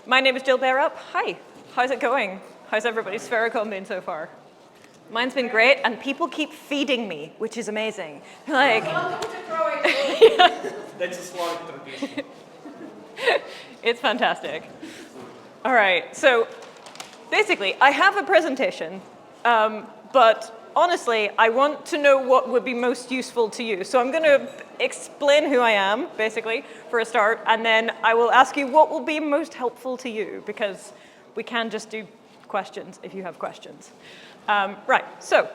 My name is Jill Bayrup. Hi. How's it going? How's everybody's SFeraKon been so far? Mine's been great, and people keep feeding me, which is amazing. Like, welcome to Croatia. That's a Slavic tradition. It's fantastic. All right, so basically, I have a presentation, but honestly, I want to know what would be most useful to you. So I'm going to explain who I am, basically, for a start, and then I will ask you what will be most helpful to you, because we can just do questions if you have questions. Right, so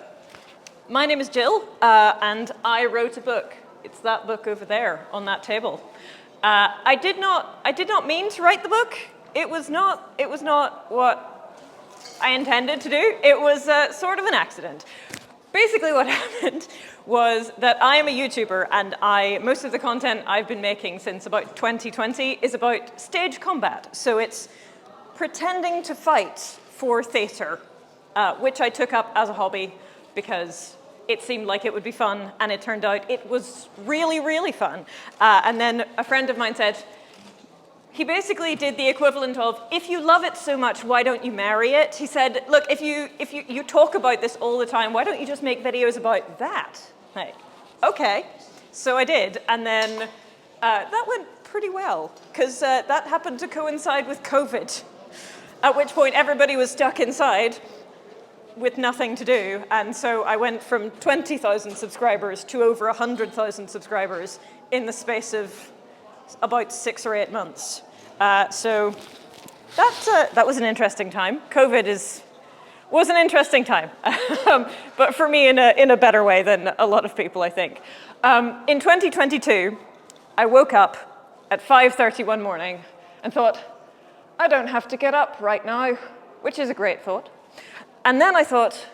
my name is Jill, and I wrote a book. It's that book over there on that table. I did not mean to write the book. It was not what I intended to do. It was sort of an accident. Basically what happened was that I am a YouTuber, and most of the content I've been making since about 2020 is about stage combat. So it's pretending to fight for theatre, which I took up as a hobby because it seemed like it would be fun, and it turned out it was really, really fun. And then a friend of mine said, he basically did the equivalent of, if you love it so much, why don't you marry it? He said, look, if you talk about this all the time, why don't you just make videos about that? Like, okay. So I did, and then that went pretty well, because that happened to coincide with COVID, at which point everybody was stuck inside with nothing to do, and so I went from 20,000 subscribers to over 100,000 subscribers in the space of about 6 or 8 months. So that was an interesting time. COVID was an interesting time, but for me in a better way than a lot of people, I think. In 2022, I woke up at 5:30 one morning and thought, I don't have to get up right now, which is a great thought. And then I thought,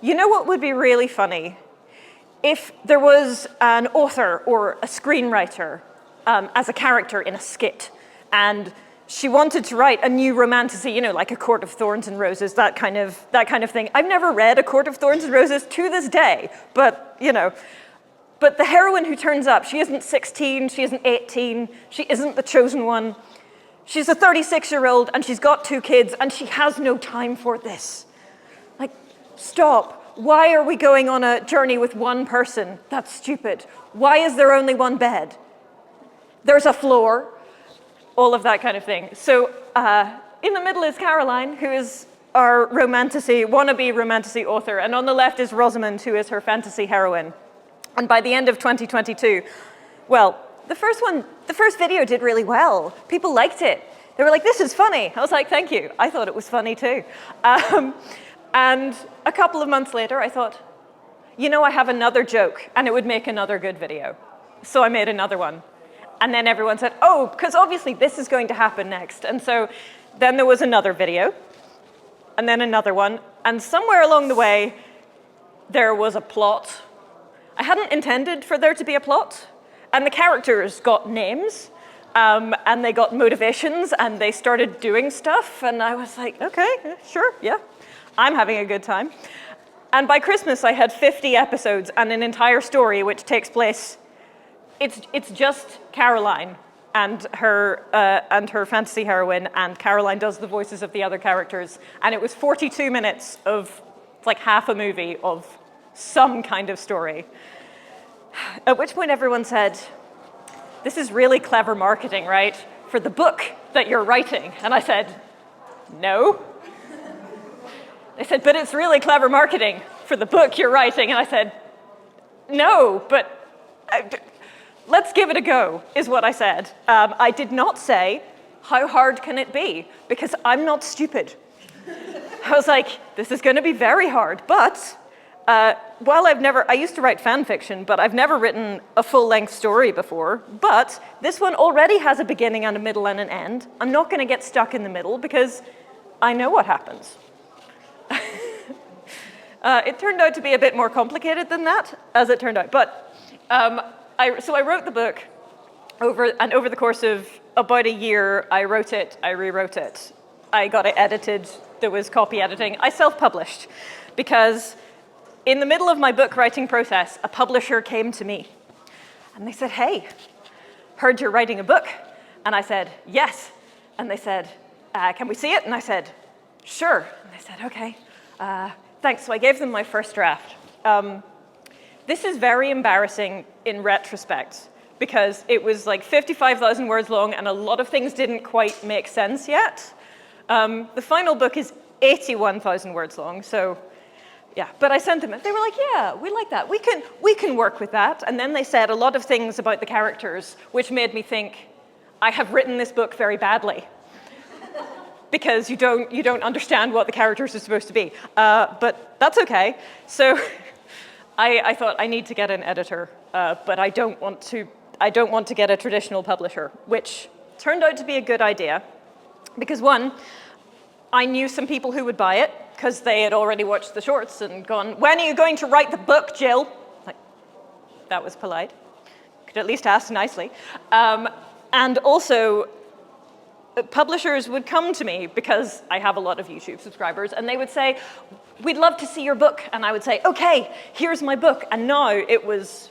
you know what would be really funny? If there was an author or a screenwriter as a character in a skit, and she wanted to write a new romantasy, like A Court of Thorns and Roses, that kind of thing. I've never read A Court of Thorns and Roses to this day, but the heroine who turns up, she isn't 16, she isn't 18, she isn't the chosen one. She's a 36-year-old, and she's got 2 kids, and she has no time for this. Like, stop. Why are we going on a journey with one person? That's stupid. Why is there only one bed? There's a floor, all of that kind of thing. So in the middle is Caroline, who is our wannabe romantasy author, and on the left is Rosamund, who is her fantasy heroine. And by the end of 2022, well, the first video did really well. People liked it. They were like, this is funny. I was like, thank you. I thought it was funny too. And a couple of months later, I thought, I have another joke, and it would make another good video. So I made another one. And then everyone said, oh, because obviously this is going to happen next. And so then there was another video, and then another one. And somewhere along the way, there was a plot. I hadn't intended for there to be a plot. And the characters got names, and they got motivations, and they started doing stuff. And I was like, okay, sure, yeah. I'm having a good time. And by Christmas, I had 50 episodes and an entire story which takes place. It's just Caroline and her fantasy heroine, and Caroline does the voices of the other characters. And it was 42 minutes of like half a movie of some kind of story. At which point everyone said, this is really clever marketing, right? For the book that you're writing. And I said, no. They said, but it's really clever marketing for the book you're writing. And I said, no, but let's give it a go, is what I said. I did not say, how hard can it be? Because I'm not stupid. I was like, this is going to be very hard. But while I used to write fan fiction, but I've never written a full-length story before. But this one already has a beginning and a middle and an end. I'm not going to get stuck in the middle because I know what happens. It turned out to be a bit more complicated than that, as it turned out. But so I wrote the book over the course of about a year. I wrote it, I rewrote it. I got it edited. There was copy editing. I self-published because in the middle of my book writing process, a publisher came to me and they said, hey, heard you're writing a book. And I said, yes. And they said, can we see it? And I said, sure. And they said, okay, thanks. So I gave them my first draft. This is very embarrassing in retrospect because it was like 55,000 words long and a lot of things didn't quite make sense yet. The final book is 81,000 words long, so yeah. But I sent them, they were like, yeah, we like that. We can work with that. And then they said a lot of things about the characters, which made me think, I have written this book very badly. Because you don't understand what the characters are supposed to be. But that's okay. So I thought I need to get an editor, but I don't want to get a traditional publisher, which turned out to be a good idea. Because one, I knew some people who would buy it, because they had already watched the shorts and gone, when are you going to write the book, Jill? Like, that was polite. Could at least ask nicely. And also, publishers would come to me because I have a lot of YouTube subscribers, and they would say, we'd love to see your book. And I would say, okay, here's my book. And now it was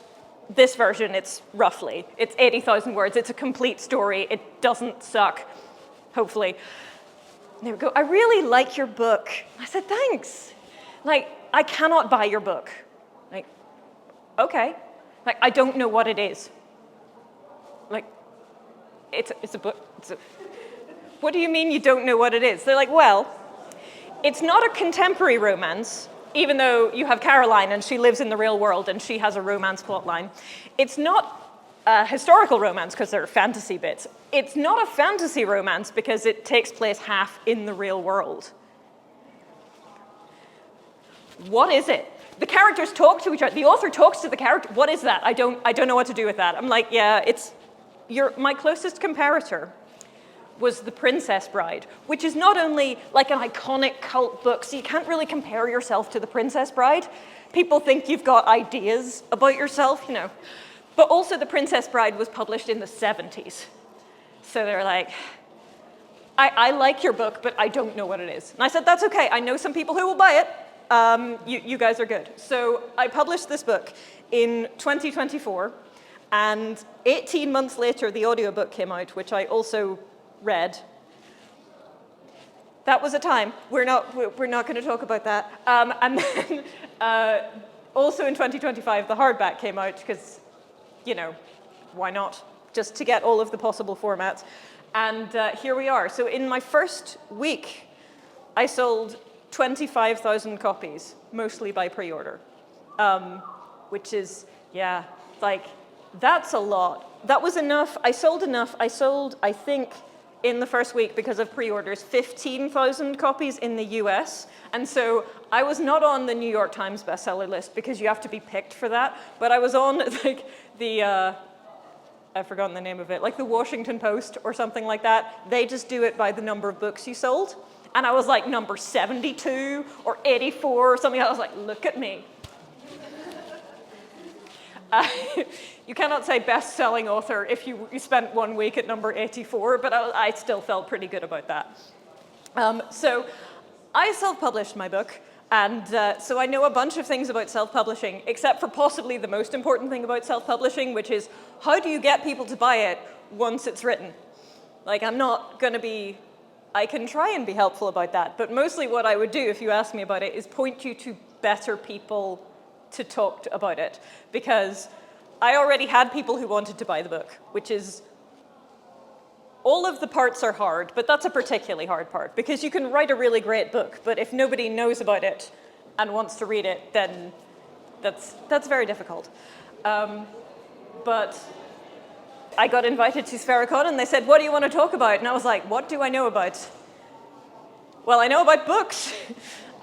this version, it's 80,000 words. It's a complete story. It doesn't suck, hopefully. And they would go, I really like your book. I said, thanks. Like, I cannot buy your book. Like, okay. Like, I don't know what it is. Like, it's a book. What do you mean you don't know what it is? They're like, well, it's not a contemporary romance, even though you have Caroline and she lives in the real world and she has a romance plotline. It's not a historical romance because there are fantasy bits. It's not a fantasy romance because it takes place half in the real world. What is it? The characters talk to each other. The author talks to the character. What is that? I don't know what to do with that. I'm like, yeah, my closest comparator was The Princess Bride, which is not only like an iconic cult book, so you can't really compare yourself to The Princess Bride. People think you've got ideas about yourself, you know. But also The Princess Bride was published in the 70s. So they're like, I like your book, but I don't know what it is. And I said, that's okay. I know some people who will buy it. You guys are good. So I published this book in 2024, and 18 months later, the audiobook came out, which I also read. That was a time. We're not going to talk about that. And then also in 2025, the hardback came out because, you know, why not? Just to get all of the possible formats. And here we are. So in my first week, I sold 25,000 copies, mostly by pre-order, which is, yeah, like, that's a lot. That was enough. I sold, I think, in the first week, because of pre-orders, 15,000 copies in the US. And so I was not on the New York Times bestseller list because you have to be picked for that. But I was on like I've forgotten the name of it, like the Washington Post or something like that. They just do it by the number of books you sold. And I was like number 72 or 84 or something. I was like, look at me. You cannot say best-selling author if you spent 1 week at number 84, but I still felt pretty good about that. So I self-published my book, and so I know a bunch of things about self-publishing, except for possibly the most important thing about self-publishing, which is how do you get people to buy it once it's written? Like, I'm not going to be, I can try and be helpful about that, but mostly what I would do if you ask me about it is point you to better people to talk about it, because I already had people who wanted to buy the book, which is, all of the parts are hard, but that's a particularly hard part, because you can write a really great book, but if nobody knows about it and wants to read it, then that's very difficult. But I got invited to SFeraKon, and they said, what do you want to talk about? And I was like, what do I know about? Well, I know about books.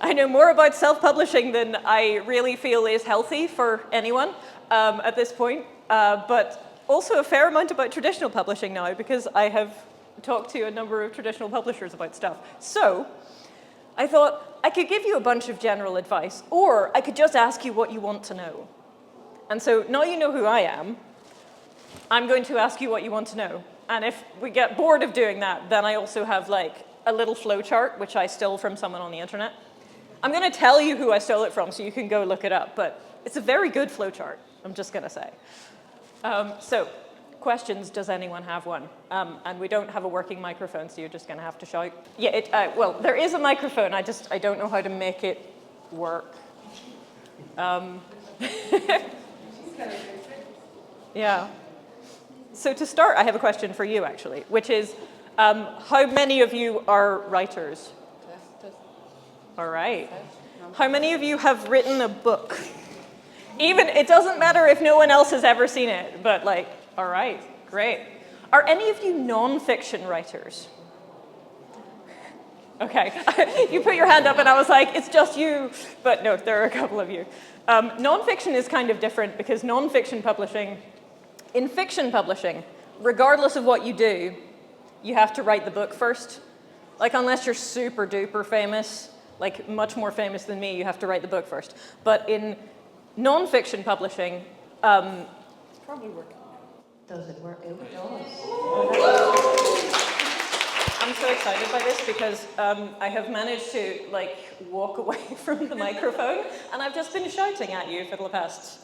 I know more about self-publishing than I really feel is healthy for anyone at this point, but also a fair amount about traditional publishing now, because I have talked to a number of traditional publishers about stuff. So I thought I could give you a bunch of general advice, or I could just ask you what you want to know. And so now you know who I am, I'm going to ask you what you want to know. And if we get bored of doing that, then I also have like a little flowchart, which I stole from someone on the internet. I'm going to tell you who I stole it from so you can go look it up, but it's a very good flowchart, I'm just going to say. So questions, does anyone have one? And we don't have a working microphone, so you're just going to have to shout. Yeah, well, there is a microphone. I don't know how to make it work. Yeah. So to start, I have a question for you, actually, which is, how many of you are writers? All right. How many of you have written a book? Even, it doesn't matter if no one else has ever seen it, but like, all right, great. Are any of you non-fiction writers? Okay, you put your hand up and I was like, it's just you. But no, there are a couple of you. Non-fiction is kind of different because non-fiction publishing, in fiction publishing, regardless of what you do, you have to write the book first. Like, unless you're super duper famous, like much more famous than me, you have to write the book first. But in non-fiction publishing, It's probably working. Does it work? It does. I'm so excited by this because I have managed to like walk away from the microphone and I've just been shouting at you for the past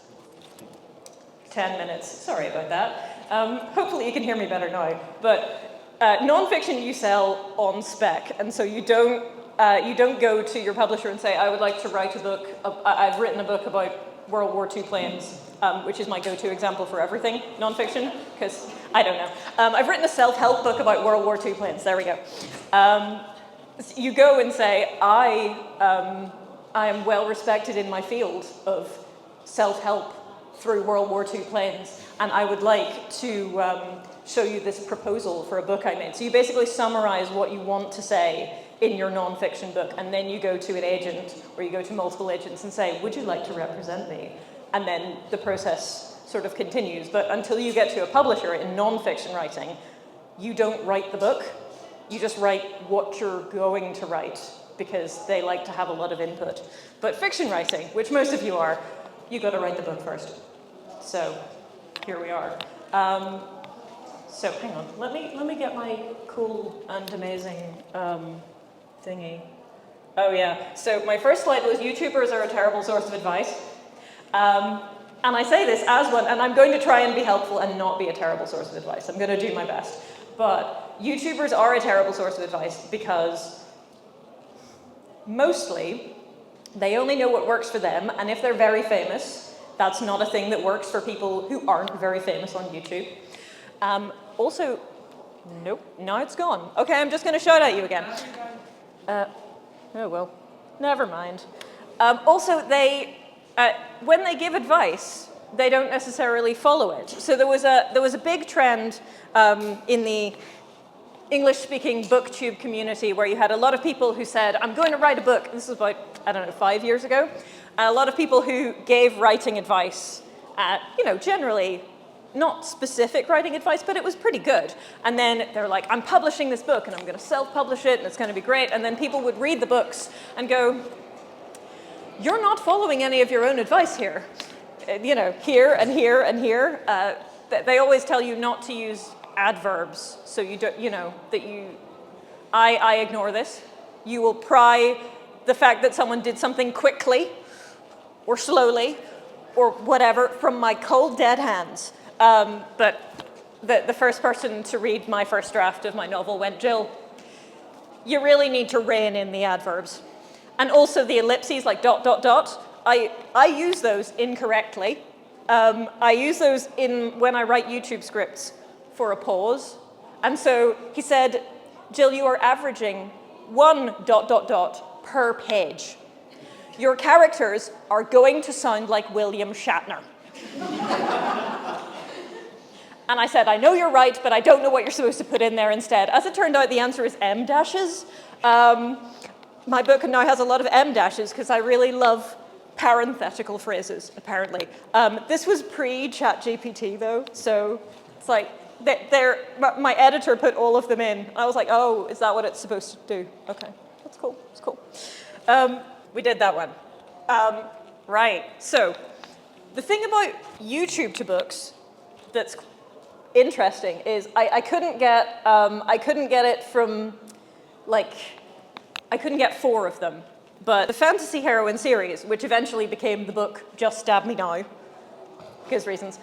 10 minutes. Sorry about that. Hopefully you can hear me better now. But non-fiction you sell on spec, and so you don't go to your publisher and say, I would like to write a book. I've written a book about World War II planes, which is my go-to example for everything non-fiction, because I don't know. I've written a self-help book about World War II planes. There we go. You go and say, I am well respected in my field of self-help through World War II planes, and I would like to show you this proposal for a book I made. So you basically summarize what you want to say in your non-fiction book, and then you go to an agent, or you go to multiple agents and say, would you like to represent me? And then the process sort of continues. But until you get to a publisher in non-fiction writing, you don't write the book. You just write what you're going to write, because they like to have a lot of input. But fiction writing, which most of you are, you got to write the book first. So here we are. So hang on, let me get my cool and amazing thingy. Oh yeah, so my first slide was YouTubers are a terrible source of advice. And I say this as one, and I'm going to try and be helpful and not be a terrible source of advice. I'm going to do my best. But YouTubers are a terrible source of advice because mostly they only know what works for them, and if they're very famous, that's not a thing that works for people who aren't very famous on YouTube. Also, nope, now it's gone. Okay, I'm just going to shout at you again. Oh well, never mind. Also, when they give advice, they don't necessarily follow it. So there was a big trend in the English-speaking booktube community where you had a lot of people who said, I'm going to write a book. This was about, I don't know, 5 years ago. A lot of people who gave writing advice, generally not specific writing advice, but it was pretty good. And then they're like, I'm publishing this book and I'm going to self-publish it and it's going to be great. And then people would read the books and go, you're not following any of your own advice here. Here and here and here. They always tell you not to use adverbs. So you don't, I ignore this. You will pry the fact that someone did something quickly or slowly or whatever from my cold dead hands. But the first person to read my first draft of my novel went, Jill, you really need to rein in the adverbs. And also the ellipses, like ... I use those incorrectly. I use those when I write YouTube scripts for a pause. And so he said, Jill, you are averaging 1... per page. Your characters are going to sound like William Shatner. And I said, I know you're right, but I don't know what you're supposed to put in there instead. As it turned out, the answer is M dashes. My book now has a lot of M dashes because I really love parenthetical phrases, apparently. This was pre-ChatGPT, though, so it's like, my editor put all of them in. I was like, oh, is that what it's supposed to do? Okay, that's cool, that's cool. We did that one. Right, so the thing about YouTube to books that's interesting is I couldn't get it from, I couldn't get 4 of them. But the fantasy heroine series, which eventually became the book Just Stab Me Now, because reasons.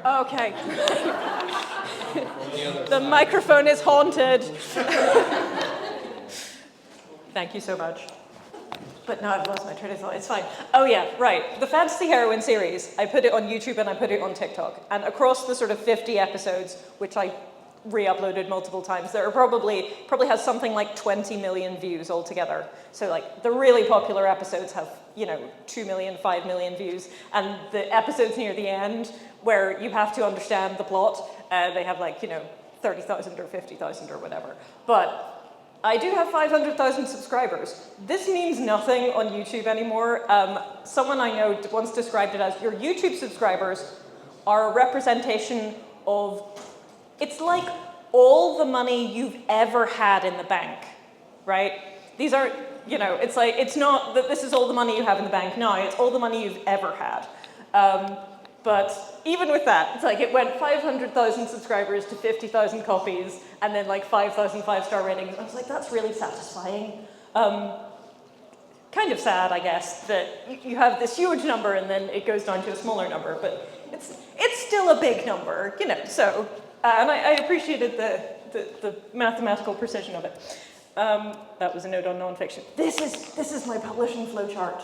Okay. The microphone is haunted. Thank you so much. But now I've lost my train of thought. It's fine. Oh yeah, right. The Fantasy Heroine series, I put it on YouTube and I put it on TikTok. And across the sort of 50 episodes, which I re-uploaded multiple times, there are probably has something like 20 million views altogether. So like the really popular episodes have, 2 million, 5 million views. And the episodes near the end where you have to understand the plot, they have 30,000 or 50,000 or whatever. But I do have 500,000 subscribers. This means nothing on YouTube anymore. Someone I know once described it as your YouTube subscribers are a representation of, it's like all the money you've ever had in the bank, right? These aren't, it's not that this is all the money you have in the bank now, it's all the money you've ever had. But even with that, it's like it went 500,000 subscribers to 50,000 copies and then 5,000 five-star ratings. I was like, that's really satisfying. Kind of sad, I guess, that you have this huge number and then it goes down to a smaller number, but it's still a big number, so, and I appreciated the mathematical precision of it. That was a note on nonfiction. This is my publishing flowchart,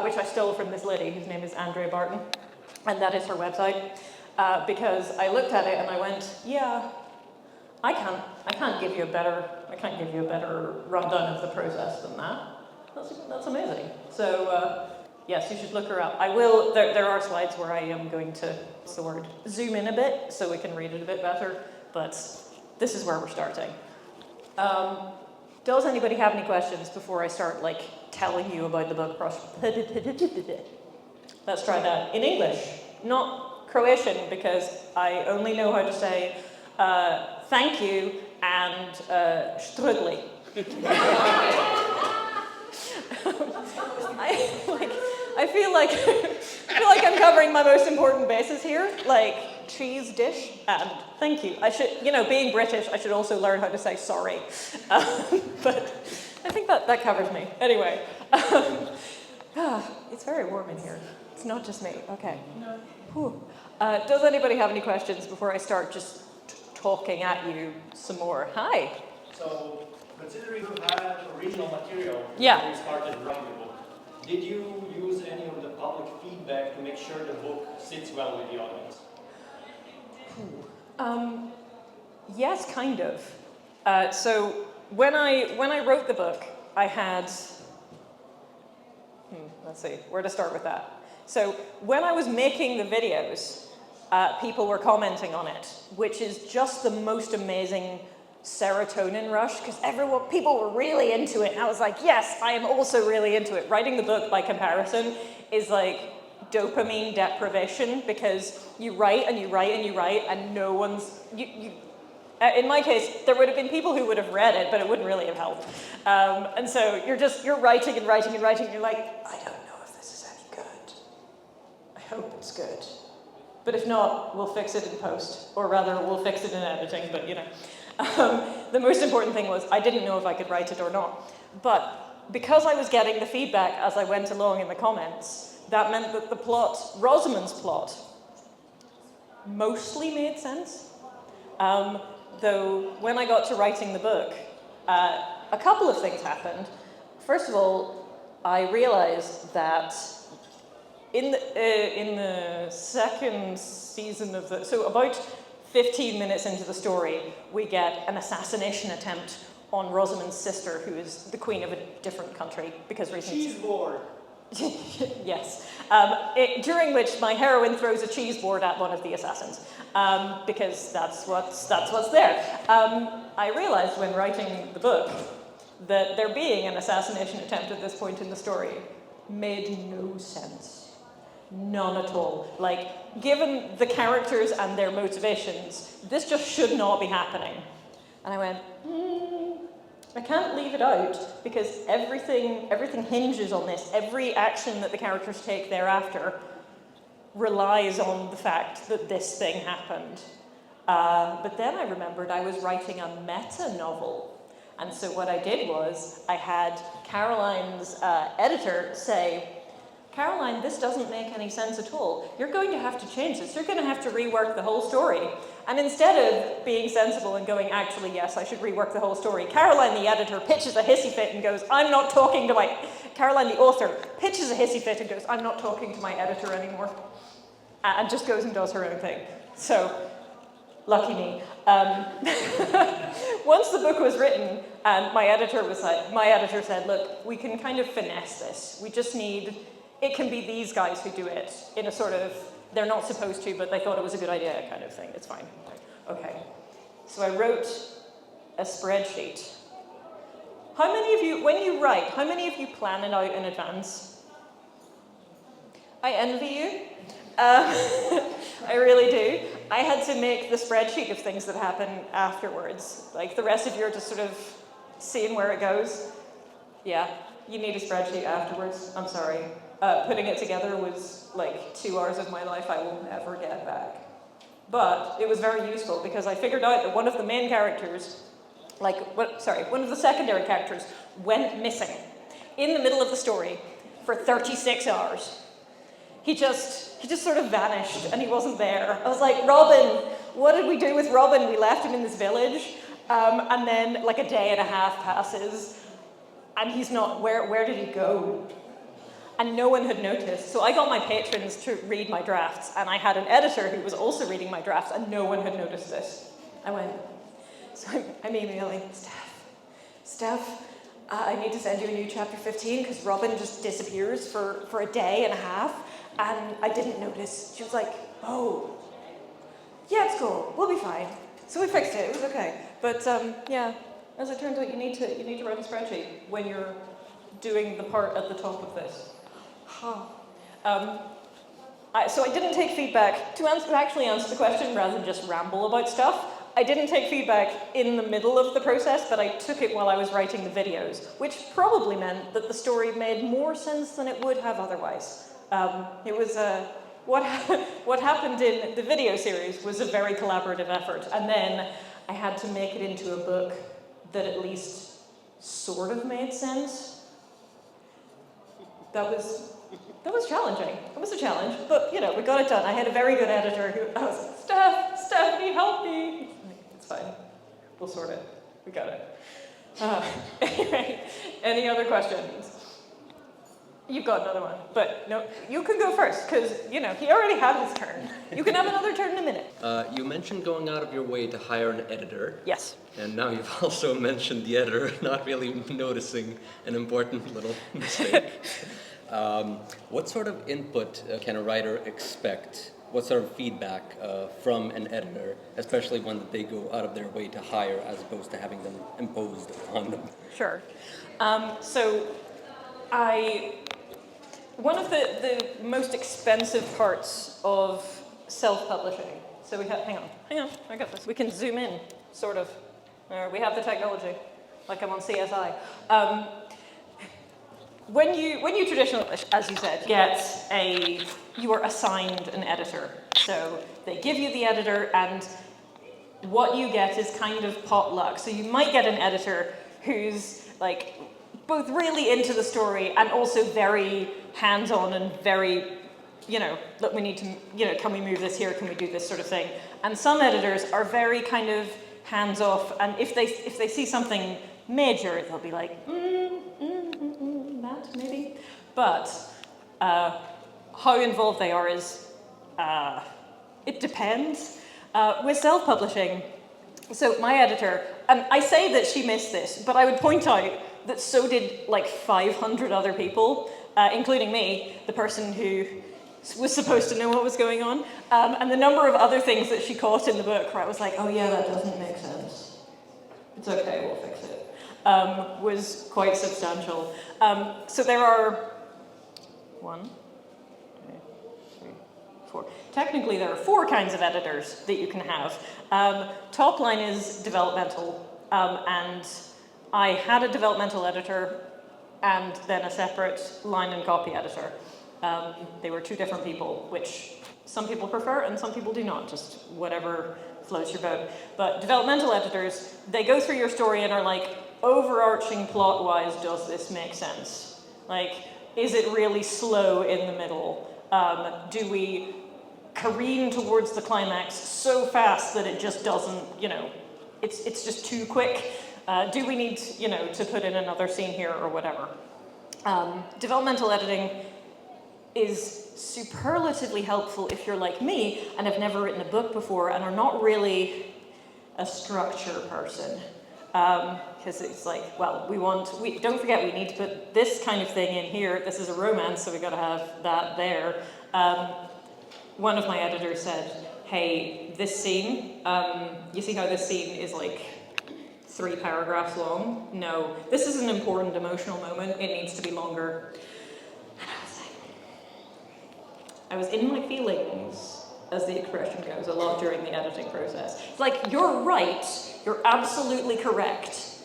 which I stole from this lady whose name is Andrea Barton. And that is her website, because I looked at it and I went, yeah, I can't give you a better rundown of the process than that. That's amazing. So yes, you should look her up. I will. There are slides where I am going to, zoom in a bit so we can read it a bit better. But this is where we're starting. Does anybody have any questions before I start telling you about the book? Let's try that in English, not Croatian, because I only know how to say thank you and strudli. I feel like I'm covering my most important bases here, like cheese dish and thank you. I should, being British, I should also learn how to say sorry. But I think that covers me. Anyway, it's very warm in here. It's not just me. Okay. No. Does anybody have any questions before I start just talking at you some more? Hi. So, considering you had original material Yeah. when you started writing the book, did you use any of the public feedback to make sure the book sits well with the audience? Yes, kind of. So when I wrote the book, I had. Let's see, where to start with that. So when I was making the videos, people were commenting on it, which is just the most amazing serotonin rush, because people were really into it, and I was like, yes, I am also really into it. Writing the book, by comparison, is like dopamine deprivation, because you write and you write and you write, and no one's... in my case, there would have been people who would have read it, but it wouldn't really have helped. And so you're writing and writing and writing, and you're like, I don't know if this is any good. I hope it's good. But if not, we'll fix it in post. Or rather, we'll fix it in editing, but the most important thing was I didn't know if I could write it or not. But because I was getting the feedback as I went along in the comments, that meant that the plot, Rosamund's plot, mostly made sense. Though when I got to writing the book, a couple of things happened. First of all, I realized that in the second season of so about 15 minutes into the story, we get an assassination attempt on Rosamund's sister, who is the queen of a different country, because reasons. Cheese board. Yes. During which my heroine throws a cheese board at one of the assassins, because that's what's there. I realized when writing the book that there being an assassination attempt at this point in the story made no sense. None at all. Like, given the characters and their motivations, this just should not be happening. And I went, I can't leave it out, because everything hinges on this. Every action that the characters take thereafter relies on the fact that this thing happened. But then I remembered I was writing a meta-novel. And so what I did was I had Caroline's editor say, Caroline, this doesn't make any sense at all. You're going to have to change this. You're going to have to rework the whole story. And instead of being sensible and going, actually, yes, I should rework the whole story, Caroline, the editor, pitches a hissy fit and goes, I'm not talking to my... Caroline, the author, pitches a hissy fit and goes, I'm not talking to my editor anymore. And just goes and does her own thing. So, lucky me. Once the book was written, and my editor said, look, we can kind of finesse this. We just need... It can be these guys who do it in a sort of, they're not supposed to, but they thought it was a good idea kind of thing. It's fine. Okay. So I wrote a spreadsheet. How many of you, when you write, how many of you plan it out in advance? I envy you. I really do. I had to make the spreadsheet of things that happen afterwards. Like the rest of you are just sort of seeing where it goes. Yeah, you need a spreadsheet afterwards. I'm sorry. Putting it together was like 2 hours of my life I will never get back. But it was very useful because I figured out that one of the main characters, one of the secondary characters went missing in the middle of the story for 36 hours. He just sort of vanished and he wasn't there. I was like, Robin, what did we do with Robin? We left him in this village and then like a day and a half passes and he's not, where did he go? And no one had noticed. So I got my patrons to read my drafts, and I had an editor who was also reading my drafts, and no one had noticed this. I went, so I'm emailing, Steph, I need to send you a new chapter 15, because Robin just disappears for a day and a half, and I didn't notice. She was like, oh, yeah, it's cool, we'll be fine. So we fixed it, it was okay. But yeah, as it turns out, you need to run a spreadsheet when you're doing the part at the top of this. So I didn't take feedback, to actually answer the question rather than just ramble about stuff, I didn't take feedback in the middle of the process, but I took it while I was writing the videos, which probably meant that the story made more sense than it would have otherwise. It was what happened in the video series was a very collaborative effort, and then I had to make it into a book that at least sort of made sense. That was challenging. It was a challenge, but you know, we got it done. I had a very good editor who I was like, Stephanie, help me. It's fine. We'll sort it. We got it. Anyway, any other questions? You've got another one, but no, you can go first because you know he already had his turn. You can have another turn in a minute. You mentioned going out of your way to hire an editor. Yes. And now you've also mentioned the editor not really noticing an important little mistake. What sort of input can a writer expect? What sort of feedback from an editor, especially when they go out of their way to hire as opposed to having them imposed upon them? Sure. One of the most expensive parts of self-publishing, so we have, hang on, I got this. We can zoom in, sort of. We have the technology, like I'm on CSI. When you traditionally, as you said, you are assigned an editor. So they give you the editor and what you get is kind of potluck. So you might get an editor who's like both really into the story and also very hands-on and very, you know, look, we need to, you know, can we move this here? Can we do this sort of thing? And some editors are very kind of hands-off, and if they see something major, they'll be like, that maybe. But how involved they are is, it depends. With self-publishing, so my editor, and I say that she missed this, but I would point out that so did like 500 other people, including me, the person who was supposed to know what was going on, and the number of other things that she caught in the book where I was like, oh yeah, that doesn't make sense. It's okay, we'll fix it. Was quite substantial. So there are 1, 2, 3, 4. Technically, there are 4 kinds of editors that you can have. Top line is developmental, and I had a developmental editor and then a separate line and copy editor. They were 2 different people, which some people prefer and some people do not, just whatever floats your boat. But developmental editors, they go through your story and are like, overarching plot-wise, does this make sense? Like, Is it really slow in the middle? Do we careen towards the climax so fast that it just doesn't, it's just too quick? Do we need, to put in another scene here or whatever? Developmental editing is superlatively helpful if you're like me and have never written a book before and are not really a structure person. Because it's like, well, don't forget we need to put this kind of thing in here. This is a romance, so we've got to have that there. One of my editors said, hey, this scene, you see how this scene is like 3 paragraphs long? No, this is an important emotional moment. It needs to be longer. And I was in my feelings, as the expression goes, a lot during the editing process. It's like, you're right, you're absolutely correct.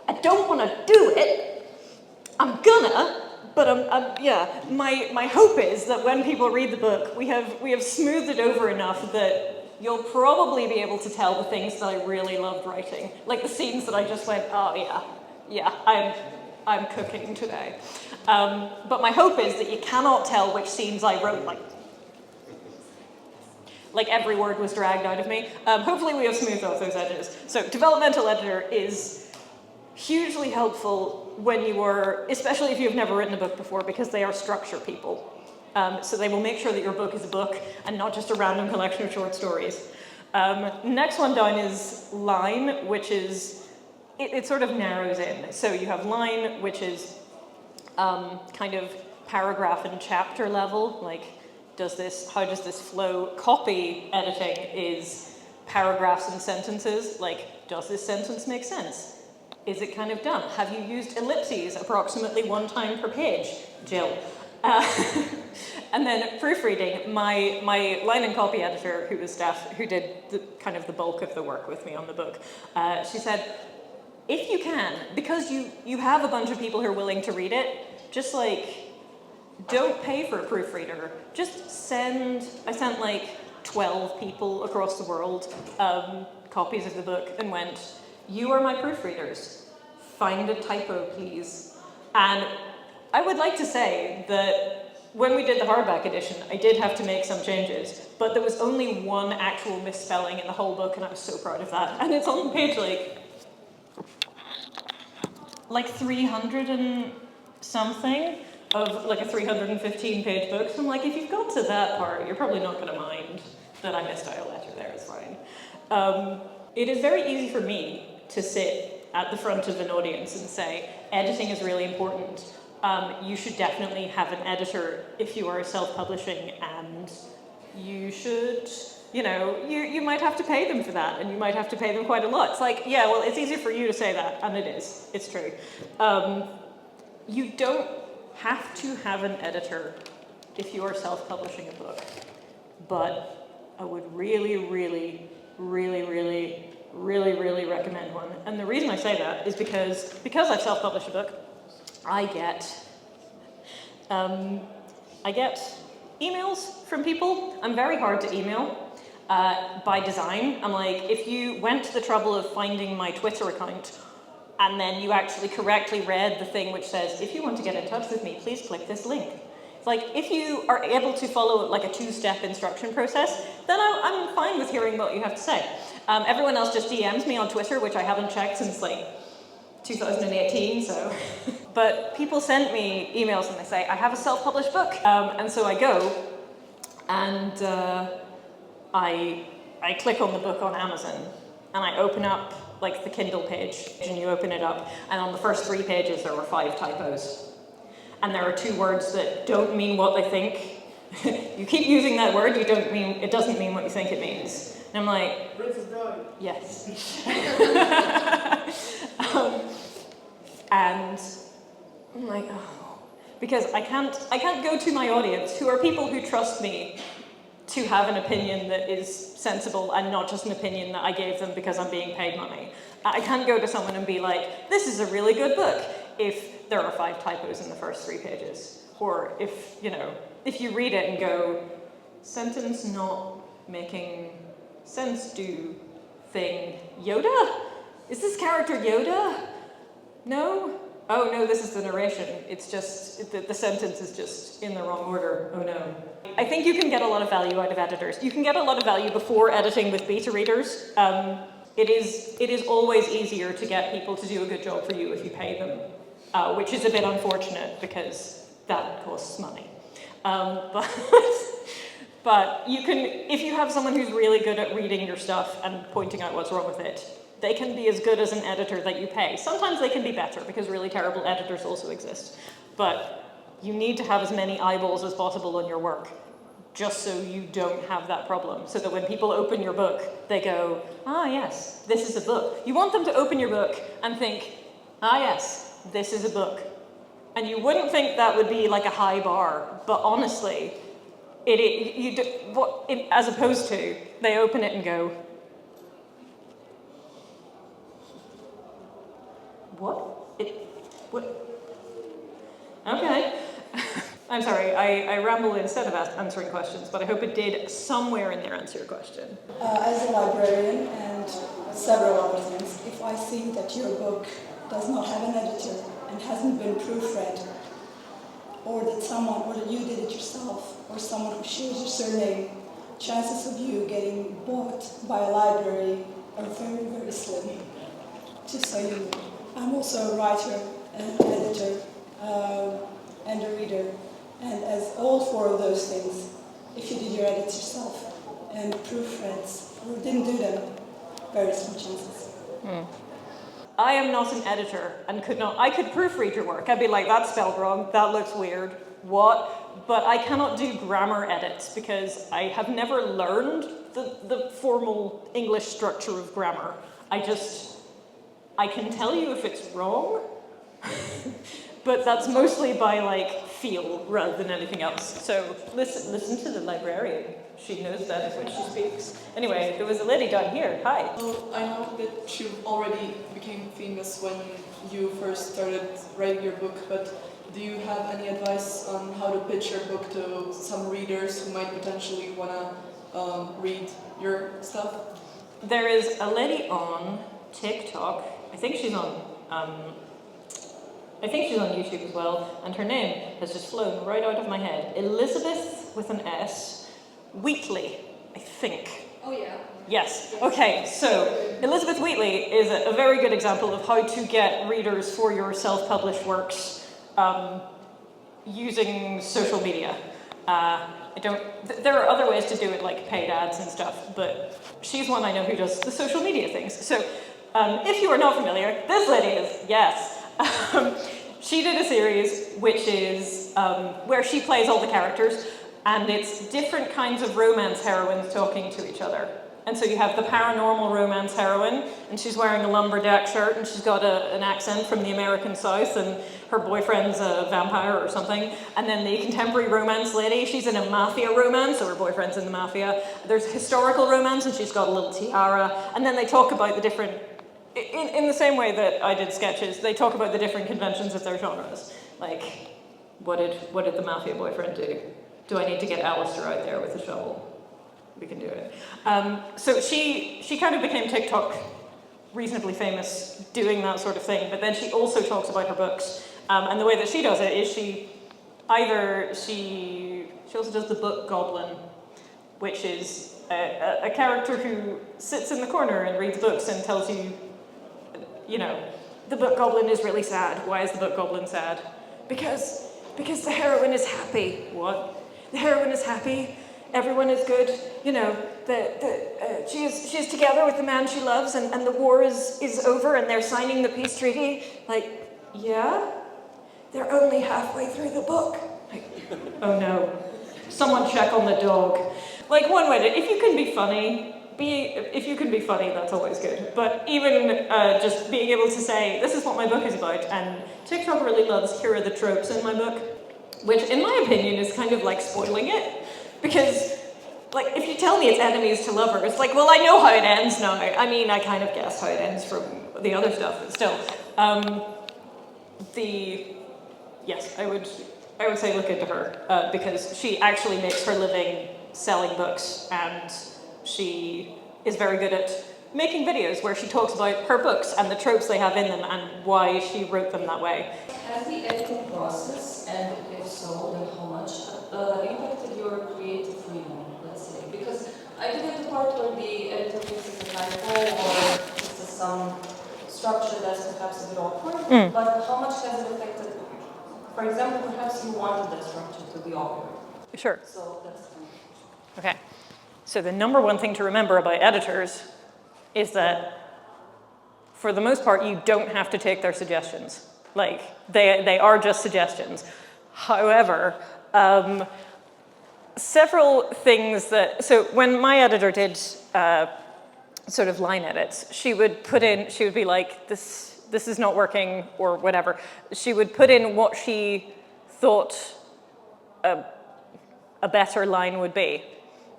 I don't want to do it. I'm gonna, but my hope is that when people read the book, we have smoothed it over enough that you'll probably be able to tell the things that I really loved writing. Like the scenes that I just went, oh yeah, I'm cooking today. But my hope is that you cannot tell which scenes I wrote, like every word was dragged out of me. Hopefully we have smoothed off those edges. So developmental editor is hugely helpful when you are, especially if you've never written a book before, because they are structure people. So they will make sure that your book is a book and not just a random collection of short stories. Next one down is line, which is, it sort of narrows in. So you have line, which is kind of paragraph and chapter level, like how does this flow? Copy editing is paragraphs and sentences, like does this sentence make sense? Is it kind of dumb? Have you used ellipses approximately 1 time per page? Jill. And then proofreading, my line and copy editor, who did the bulk of the work with me on the book, she said, if you can, because you have a bunch of people who are willing to read it, just don't pay for a proofreader. Just I sent like 12 people across the world copies of the book and went, you are my proofreaders. Find a typo, please. And I would like to say that when we did the hardback edition, I did have to make some changes, but there was only 1 actual misspelling in the whole book, and I was so proud of that. And it's on page like 300 and something of like a 315-page book. So I'm like, if you've got to that part, you're probably not going to mind that I missed out a letter there. It's fine. It is very easy for me to sit at the front of an audience and say, editing is really important. You should definitely have an editor if you are self-publishing, and you should, you might have to pay them for that, and you might have to pay them quite a lot. It's like, yeah, well, it's easier for you to say that, and it is. It's true. You don't have to have an editor if you are self-publishing a book, but I would really, really, really, really, really, really recommend one. And the reason I say that is because I've self-published a book, I get emails from people. I'm very hard to email by design. I'm like, if you went to the trouble of finding my Twitter account and then you actually correctly read the thing which says, if you want to get in touch with me, please click this link. It's like, if you are able to follow like a 2-step instruction process, then I'm fine with hearing what you have to say. Everyone else just DMs me on Twitter, which I haven't checked since like 2018, so. But people send me emails and they say, I have a self-published book. And so I go and I click on the book on Amazon and I open up like the Kindle page, and you open it up, and on the first 3 pages there were 5 typos. And there are 2 words that don't mean what they think. You keep using that word, it doesn't mean what you think it means. And I'm like, Princess Bride. Yes. And I'm like, oh, because I can't go to my audience, who are people who trust me to have an opinion that is sensible and not just an opinion that I gave them because I'm being paid money. I can't go to someone and be like, this is a really good book, if there are 5 typos in the first 3 pages. Or if you read it and go, sentence not making sense do thing, Yoda? Is this character Yoda? No? oh no, this is the narration. It's just, the sentence is just in the wrong order. Oh no. I think you can get a lot of value out of editors. You can get a lot of value before editing with beta readers. It is always easier to get people to do a good job for you if you pay them, which is a bit unfortunate because that costs money. But you can, if you have someone who's really good at reading your stuff and pointing out what's wrong with it, they can be as good as an editor that you pay. Sometimes they can be better because really terrible editors also exist. But you need to have as many eyeballs as possible on your work, just so you don't have that problem. So that when people open your book, they go, ah yes, this is a book. You want them to open your book and think, ah yes, this is a book. And you wouldn't think that would be like a high bar, but honestly, as opposed to, they open it and go, what? Okay. I'm sorry, I rambled instead of answering questions, but I hope it did somewhere in there answer your question. As a librarian and several other things, if I see that your book does not have an editor and hasn't been proofread, or that you did it yourself, or someone who shares your surname, chances of you getting bought by a library are very, very slim. Just so you know. I'm also a writer, an editor, and a reader. And as all four of those things, if you did your edits yourself and proofreads, or didn't do them, very slim chances. I am not an editor and I could proofread your work. I'd be like, that's spelled wrong, that looks weird, what? But I cannot do grammar edits because I have never learned the formal English structure of grammar. I can tell you if it's wrong, but that's mostly by like feel rather than anything else. So listen to the librarian. She knows that when she speaks. Anyway, there was a lady down here. Hi. Well, I know that you already became famous when you first started writing your book, but do you have any advice on how to pitch your book to some readers who might potentially want to read your stuff? There is a lady on TikTok. I think she's on YouTube as well, and her name has just flown right out of my head. Elizabeth with an S. Wheatley, I think. Oh yeah. Yes. Okay, so Elizabeth Wheatley is a very good example of how to get readers for your self-published works using social media. There are other ways to do it, like paid ads and stuff, but she's one I know who does the social media things. So if you are not familiar, this lady is, yes. She did a series which is where she plays all the characters, and it's different kinds of romance heroines talking to each other. And so you have the paranormal romance heroine, and she's wearing a lumberjack shirt, and she's got an accent from the American South, and her boyfriend's a vampire or something. And then the contemporary romance lady, she's in a mafia romance, so her boyfriend's in the mafia. There's historical romance, and she's got a little tiara. And then they talk about the different, in the same way that I did sketches, they talk about the different conventions of their genres. Like, what did the mafia boyfriend do? Do I need to get Alistair out there with a shovel? We can do it. So she kind of became TikTok reasonably famous doing that sort of thing, but then she also talks about her books. And the way that she does it is she also does the book Goblin, which is a character who sits in the corner and reads books and tells you, the book Goblin is really sad. Why is the book Goblin sad? Because the heroine is happy. What? The heroine is happy. Everyone is good. She is together with the man she loves, and the war is over, and they're signing the peace treaty. Like, yeah? They're only halfway through the book. Like, oh no. Someone check on the dog. Like, one way if you can be funny, that's always good. But even just being able to say, this is what my book is about, and TikTok really loves here are the tropes in my book, which in my opinion is kind of like spoiling it. Because, like, if you tell me it's enemies to lovers, like, well, I know how it ends now. I mean, I kind of guessed how it ends from the other stuff, but still. Yes, I would say look into her, because she actually makes her living selling books, and she is very good at making videos where she talks about her books and the tropes they have in them and why she wrote them that way. Has the editing process, and if so, then how much, impacted your creative freedom, let's say? Because I do get the part where the editor fixes a typo or fixes some structure that's perhaps a bit awkward, but how much has it affected? For example, perhaps you wanted that structure to be awkward. Sure. So that's Okay. So the number one thing to remember about editors is that for the most part, you don't have to take their suggestions. Like, they are just suggestions. However, several things that, so when my editor did sort of line edits, she would be like, this is not working, or whatever. She would put in what she thought a better line would be.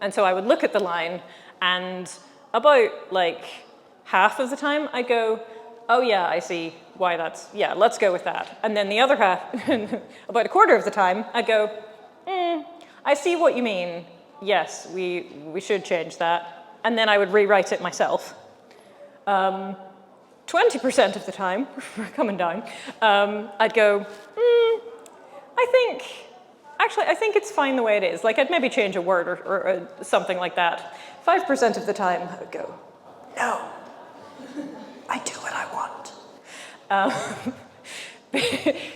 And so I would look at the line, and about like half of the time I go, oh yeah, I see why yeah, let's go with that. And then the other half, about a quarter of the time, I go, I see what you mean. Yes, we should change that. And then I would rewrite it myself. 20% of the time, we're coming down, I'd go, I think it's fine the way it is. Like, I'd maybe change a word or something like that. 5% of the time, I would go, no, I do what I want.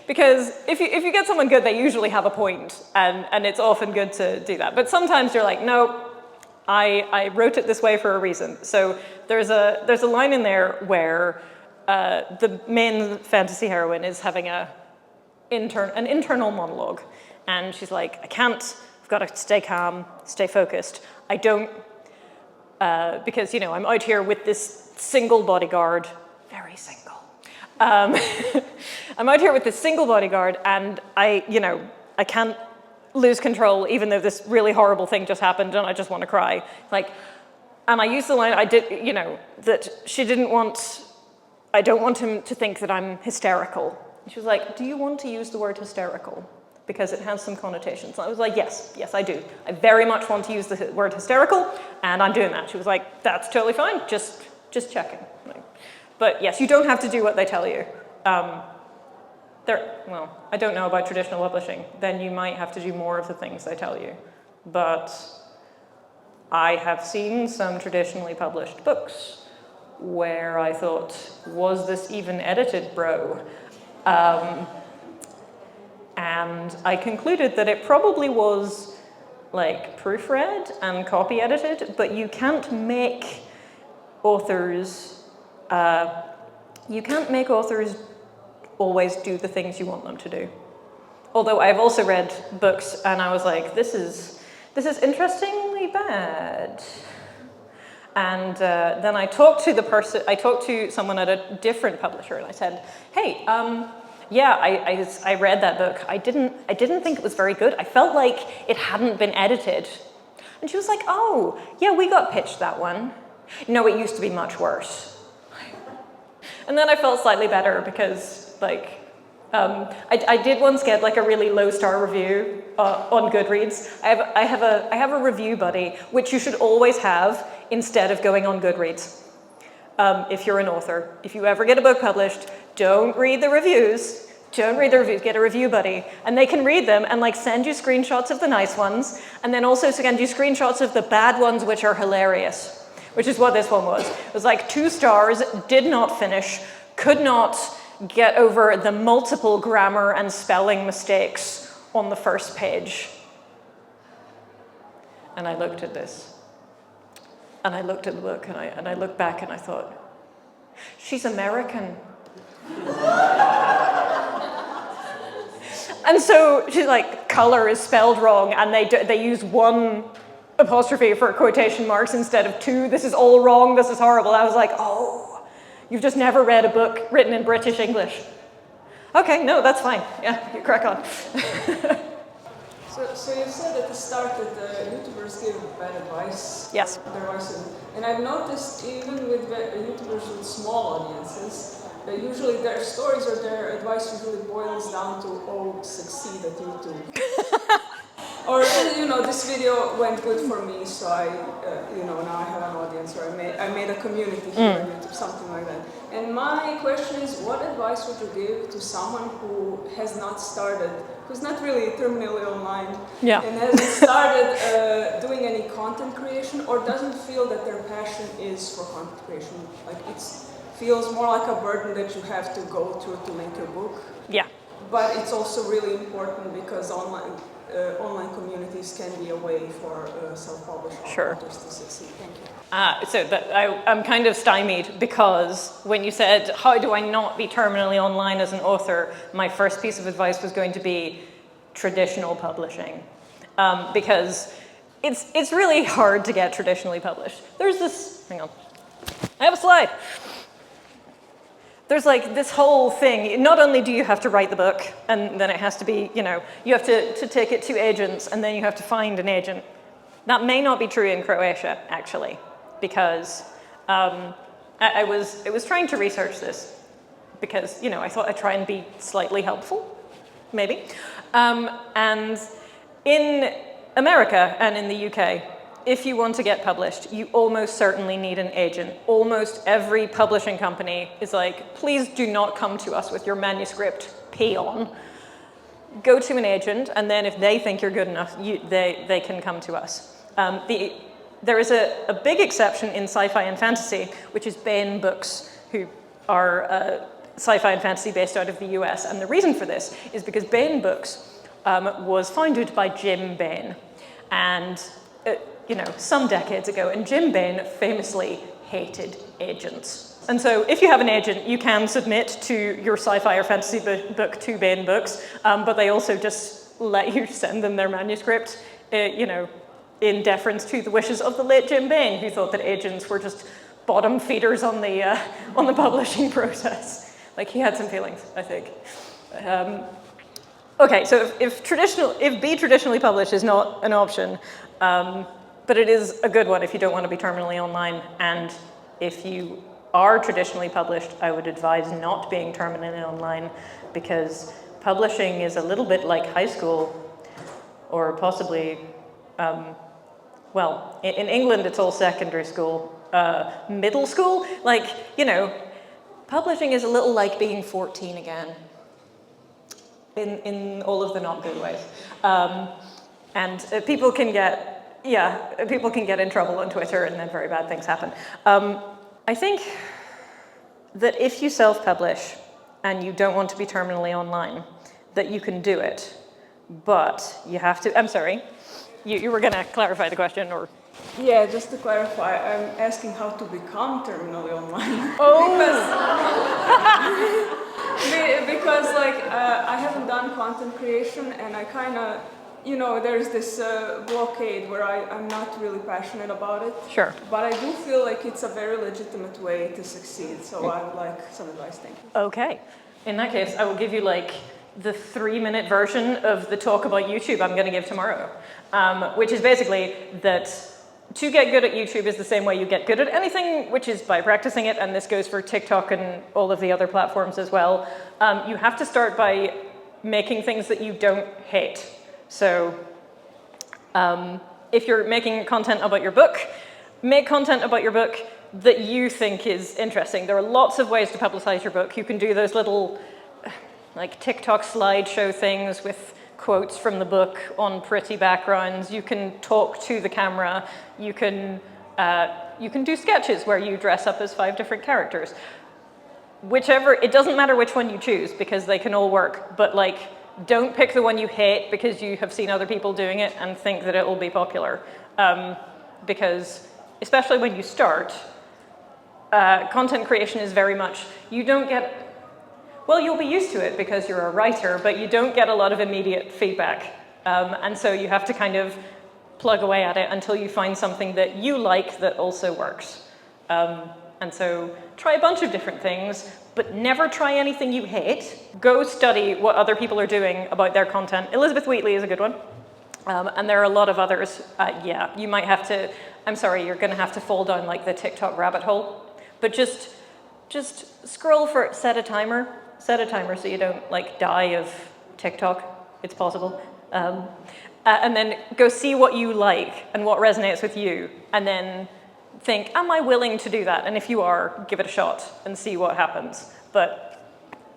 Because if you get someone good, they usually have a point, and it's often good to do that. But sometimes you're like, no, I wrote it this way for a reason. So there's a line in there where the main fantasy heroine is having an internal monologue. And she's like, I've got to stay calm, stay focused. I don't, because, I'm out here with this single bodyguard, very single. I'm out here with this single bodyguard, and I can't lose control, even though this really horrible thing just happened, and I just want to cry. Like, and I used the line, that I don't want him to think that I'm hysterical. And she was like, do you want to use the word hysterical? Because it has some connotations. And I was like, yes, I do. I very much want to use the word hysterical, and I'm doing that. She was like, that's totally fine, just checking. But yes, you don't have to do what they tell you. I don't know about traditional publishing. Then you might have to do more of the things they tell you. But I have seen some traditionally published books where I thought, was this even edited, bro? And I concluded that it probably was like proofread and copy edited, but you can't make authors always do the things you want them to do. Although I've also read books and I was like, this is interestingly bad. And then I talked to someone at a different publisher, and I said, hey, yeah, I read that book. I didn't think it was very good. I felt like it hadn't been edited. And she was like, oh, yeah, we got pitched that one. No, it used to be much worse. And then I felt slightly better because, like, I did once get like a really low star review on Goodreads. I have a review buddy, which you should always have instead of going on Goodreads. If you're an author, if you ever get a book published, don't read the reviews. Don't read the reviews, get a review buddy. And they can read them and like send you screenshots of the nice ones, and then also send you screenshots of the bad ones, which are hilarious, which is what this one was. It was like 2 stars, did not finish, could not get over the multiple grammar and spelling mistakes on the first page. And I looked at this, and I looked at the book, and I looked back and I thought, she's American. And so she's like, color is spelled wrong, and they use 1 apostrophe for quotation marks instead of 2. This is all wrong, this is horrible. I was like, oh, you've just never read a book written in British English. Okay, no, that's fine. Yeah, you crack on. So you said at the start that the YouTubers give bad advice. Yes. Their advice. And I've noticed even with YouTubers with small audiences, usually their stories or their advice usually boils down to, oh, succeed at YouTube. Or, you know, this video went good for me, so I, you know, now I have an audience, or I made a community here on YouTube, something like that. And my question is, what advice would you give to someone who has not started, who's not really terminally online, and hasn't started doing any content creation, or doesn't feel that their passion is for content creation? Like, it feels more like a burden that you have to go through to make your book. Yeah. But it's also really important because online communities can be a way for self-published authors to succeed. Thank you. So I'm kind of stymied because when you said, how do I not be terminally online as an author, my first piece of advice was going to be traditional publishing. Because it's really hard to get traditionally published. There's this, hang on, I have a slide. There's like this whole thing, not only do you have to write the book, and then it has to be, you know, you have to take it to agents, and then you have to find an agent. That may not be true in Croatia, actually, because I was trying to research this, because, you know, I thought I'd try and be slightly helpful, maybe. And in America and in the UK, if you want to get published, you almost certainly need an agent. Almost every publishing company is like, please do not come to us with your manuscript peon. Go to an agent, and then if they think you're good enough, they can come to us. There is a big exception in sci-fi and fantasy, which is Baen Books, who are sci-fi and fantasy based out of the US. And the reason for this is because Baen Books was founded by Jim Baen. And you know, some decades ago, and Jim Baen famously hated agents. And so if you have an agent, you can submit to your sci-fi or fantasy book to Baen Books, but they also just let you send them their manuscript, you know, in deference to the wishes of the late Jim Baen, who thought that agents were just bottom feeders on the publishing process. Like, he had some feelings, I think. Okay, so if be traditionally published is not an option, but it is a good one if you don't want to be terminally online. And if you are traditionally published, I would advise not being terminally online, because publishing is a little bit like high school, or possibly, well, in England it's all secondary school, middle school. Like, you know, publishing is a little like being 14 again, in all of the not good ways. And people can get in trouble on Twitter, and then very bad things happen. I think that if you self-publish and you don't want to be terminally online, that you can do it, but you have to, I'm sorry, you were gonna clarify the question, or? Yeah, just to clarify, I'm asking how to become terminally online. Oh! because like, I haven't done content creation, and I kind of, you know, there's this blockade where I'm not really passionate about it. Sure. But I do feel like it's a very legitimate way to succeed, so I would like some advice, thank you. Okay. In that case, I will give you like the 3-minute version of the talk about YouTube I'm going to give tomorrow, which is basically that to get good at YouTube is the same way you get good at anything, which is by practicing it, and this goes for TikTok and all of the other platforms as well. You have to start by making things that you don't hate. So if you're making content about your book, make content about your book that you think is interesting. There are lots of ways to publicize your book. You can do those little like TikTok slideshow things with quotes from the book on pretty backgrounds. You can talk to the camera. You can do sketches where you dress up as 5 different characters. Whichever, it doesn't matter which one you choose because they can all work, but like, don't pick the one you hate because you have seen other people doing it and think that it will be popular. Because, especially when you start, content creation is very much, you don't get, well, you'll be used to it because you're a writer, but you don't get a lot of immediate feedback. And so you have to kind of plug away at it until you find something that you like that also works. And so try a bunch of different things, but never try anything you hate. Go study what other people are doing about their content. Elizabeth Wheatley is a good one. And there are a lot of others. Yeah, you might have to, I'm sorry, you're gonna have to fall down like the TikTok rabbit hole. But just scroll for, set a timer so you don't like die of TikTok. It's possible. and then go see what you like and what resonates with you, and then think, am I willing to do that? And if you are, give it a shot and see what happens. But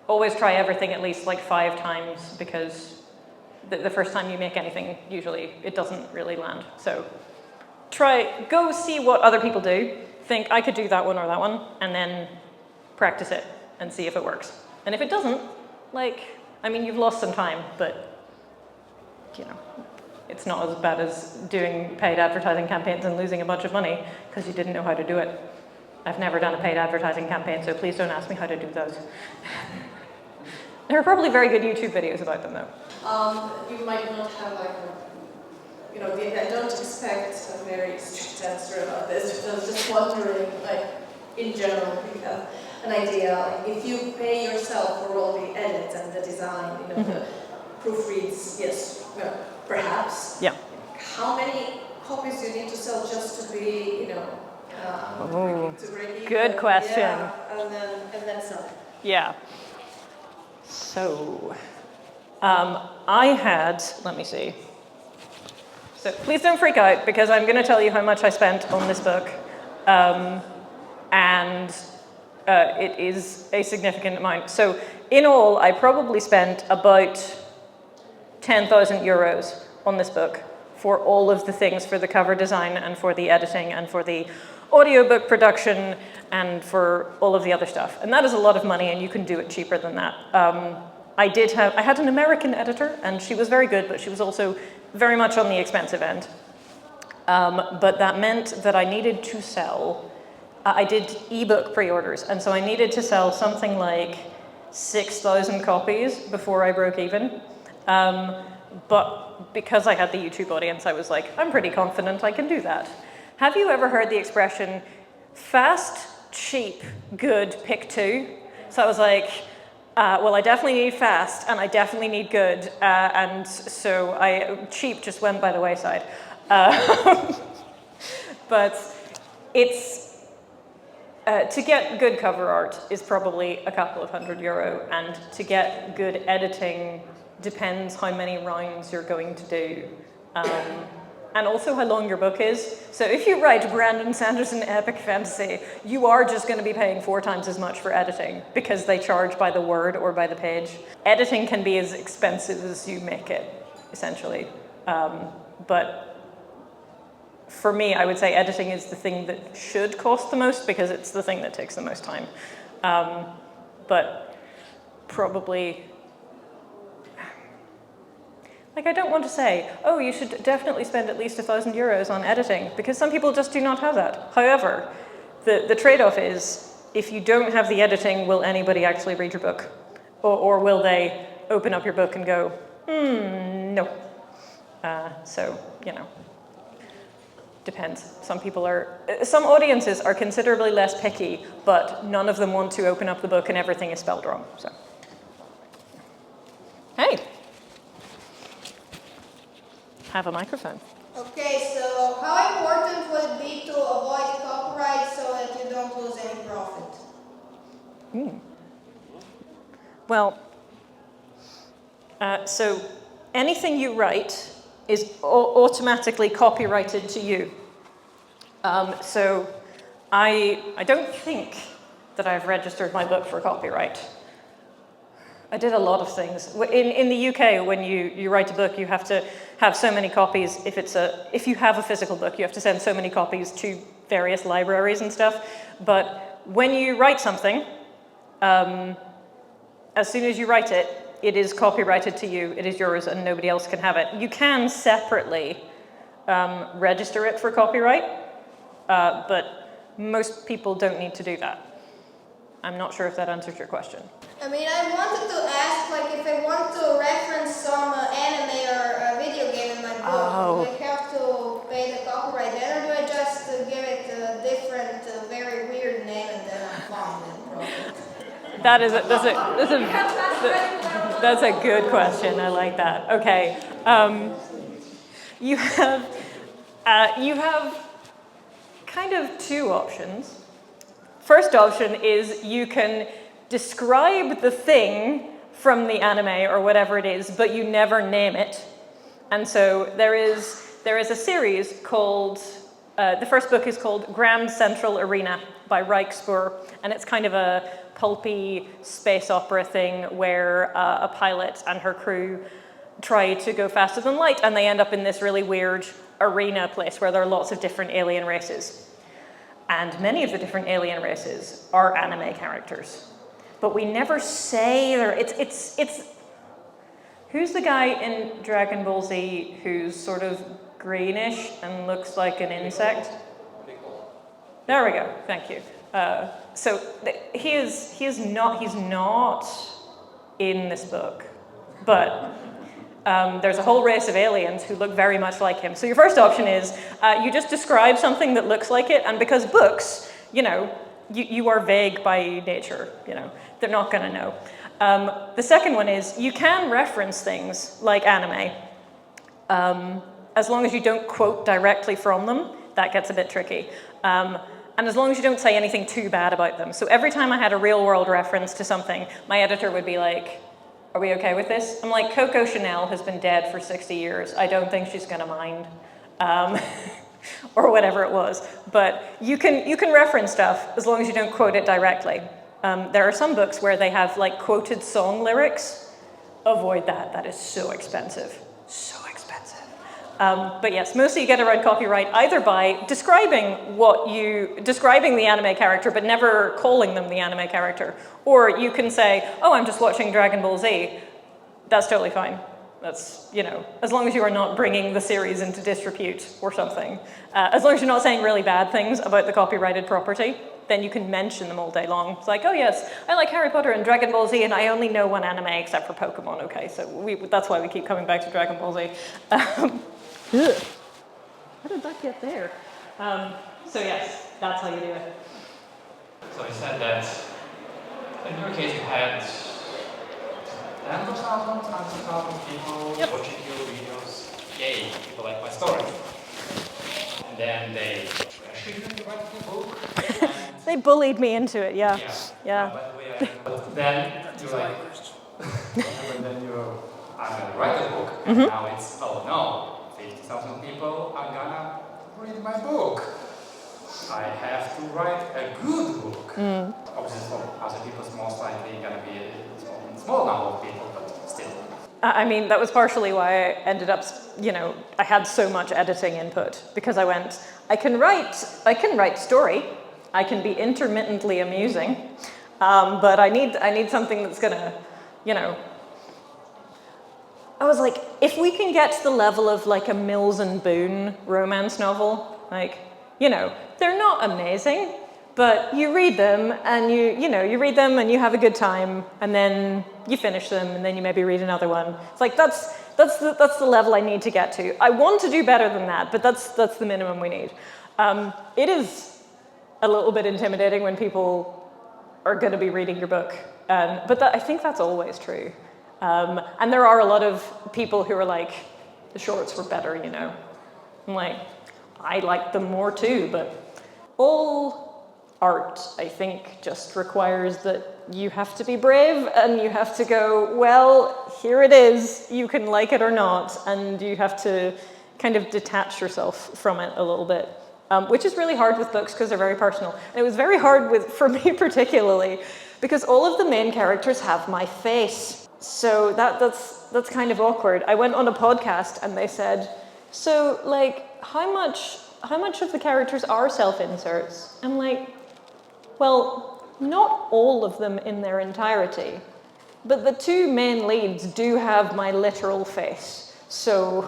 always try everything at least like 5 times, because the first time you make anything, usually it doesn't really land. So go see what other people do, think I could do that one or that one, and then practice it and see if it works. And if it doesn't, I mean, you've lost some time, but, you know, it's not as bad as doing paid advertising campaigns and losing a bunch of money because you didn't know how to do it. I've never done a paid advertising campaign, so please don't ask me how to do those. There are probably very good YouTube videos about them, though. You might not have I don't expect a very strict answer about this, but I was just wondering, in general, if you have an idea, if you pay yourself for all the edits and the design, the proofreads, yes, perhaps. Yeah. How many copies do you need to sell just to be, to break even? Good question. Yeah, and then sell it. Yeah. So, I had, let me see. So please don't freak out, because I'm going to tell you how much I spent on this book. And it is a significant amount. So in all, I probably spent about 10,000 euros on this book for all of the things, for the cover design and for the editing and for the audiobook production and for all of the other stuff. And that is a lot of money, and you can do it cheaper than that. I had an American editor, and she was very good, but she was also very much on the expensive end. But that meant that I needed to sell, I did ebook pre-orders, and so I needed to sell something like 6,000 copies before I broke even. But because I had the YouTube audience, I was like, I'm pretty confident I can do that. Have you ever heard the expression, fast, cheap, good, pick 2? So I was like, well, I definitely need fast, and I definitely need good, and so cheap just went by the wayside. But it's, to get good cover art is probably a couple of €100, and to get good editing depends how many rounds you're going to do. And also how long your book is. So if you write Brandon Sanderson epic fantasy, you are just going to be paying 4 times as much for editing, because they charge by the word or by the page. Editing can be as expensive as you make it, essentially. But for me, I would say editing is the thing that should cost the most, because it's the thing that takes the most time. But probably, I don't want to say, oh, you should definitely spend at least €1,000 on editing, because some people just do not have that. However, the trade-off is, if you don't have the editing, will anybody actually read your book? Or will they open up your book and go, no. So, depends. Some audiences are considerably less picky, but none of them want to open up the book and everything is spelled wrong. So, hey. Have a microphone. Okay, so how important would it be to avoid copyright so that you don't lose any profit? Well, so anything you write is automatically copyrighted to you. So I don't think that I've registered my book for copyright. I did a lot of things. In the UK, when you write a book, you have to have so many copies. If you have a physical book, you have to send so many copies to various libraries and stuff. But when you write something, as soon as you write it, it is copyrighted to you. It is yours, and nobody else can have it. You can separately register it for copyright, but most people don't need to do that. I'm not sure if that answers your question. I mean, I wanted to ask, if I want to reference some anime or a video game in my book, do I have to pay the copyright then, or do I just give it a different, very weird name and then I'm fine with That's a good question. I like that. Okay, you have kind of 2 options. First option is you can describe the thing from the anime or whatever it is, but you never name it. And so there is a series called, the first book is called Grand Central Arena by Reichsburg, and it's kind of a pulpy space opera thing where a pilot and her crew try to go faster than light, and they end up in this really weird arena place where there are lots of different alien races. And many of the different alien races are anime characters. But we never say it's who's the guy in Dragon Ball Z who's sort of greenish and looks like an insect? There we go, thank you. So he's not in this book, but there's a whole race of aliens who look very much like him. So your first option is you just describe something that looks like it, and because books, you are vague by nature, they're not gonna know. The second one is you can reference things like anime, as long as you don't quote directly from them. That gets a bit tricky. And as long as you don't say anything too bad about them. So every time I had a real world reference to something, my editor would be like, are we okay with this? I'm like, Coco Chanel has been dead for 60 years. I don't think she's gonna mind. Or whatever it was. But you can reference stuff as long as you don't quote it directly. There are some books where they have like quoted song lyrics. Avoid that, that is so expensive. So expensive. But yes, mostly you get around copyright either by describing the anime character but never calling them the anime character. Or you can say, oh, I'm just watching Dragon Ball Z. That's totally fine. That's, as long as you are not bringing the series into disrepute or something. As long as you're not saying really bad things about the copyrighted property, then you can mention them all day long. It's like, oh yes, I like Harry Potter and Dragon Ball Z, and I only know one anime except for Pokemon. Okay, so that's why we keep coming back to Dragon Ball Z. How did that get there? So yes, that's how you do it. So you said that in your case you had tens of thousands of people watching your videos. Yay, people like my story. And then they pressured you to write the book. They bullied me into it, yeah. No, by the way, but then you're like, and then I'm gonna write a book, and now it's, oh no, 50,000 people are gonna read my book. I have to write a good book. Obviously, for other people, it's most likely gonna be a small number of people, but still. I mean, that was partially why I ended up, I had so much editing input, because I can write story, I can be intermittently amusing, but I need something that's gonna, I was like, if we can get to the level of like a Mills and Boon romance novel, like, they're not amazing, but you read them and you read them and you have a good time, and then you finish them and then you maybe read another one. It's like, that's the level I need to get to. I want to do better than that, but that's the minimum we need. It is a little bit intimidating when people are going to be reading your book, but I think that's always true. And there are a lot of people who are like, the shorts were better, I'm like, I like them more too, but all art, I think, just requires that you have to be brave and you have to go, well, here it is, you can like it or not, and you have to kind of detach yourself from it a little bit, which is really hard with books because they're very personal. And it was very hard for me particularly, because all of the main characters have my face. So that's kind of awkward. I went on a podcast and they said, so like, how much of the characters are self-inserts? I'm like, well, not all of them in their entirety, but the two main leads do have my literal face. So,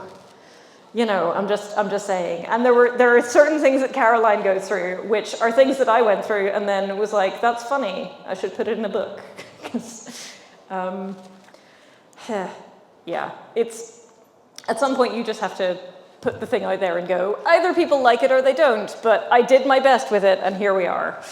I'm just saying. And there are certain things that Caroline goes through, which are things that I went through, and then it was like, that's funny, I should put it in a book. Yeah, it's, at some point you just have to put the thing out there and go, either people like it or they don't, but I did my best with it, and here we are.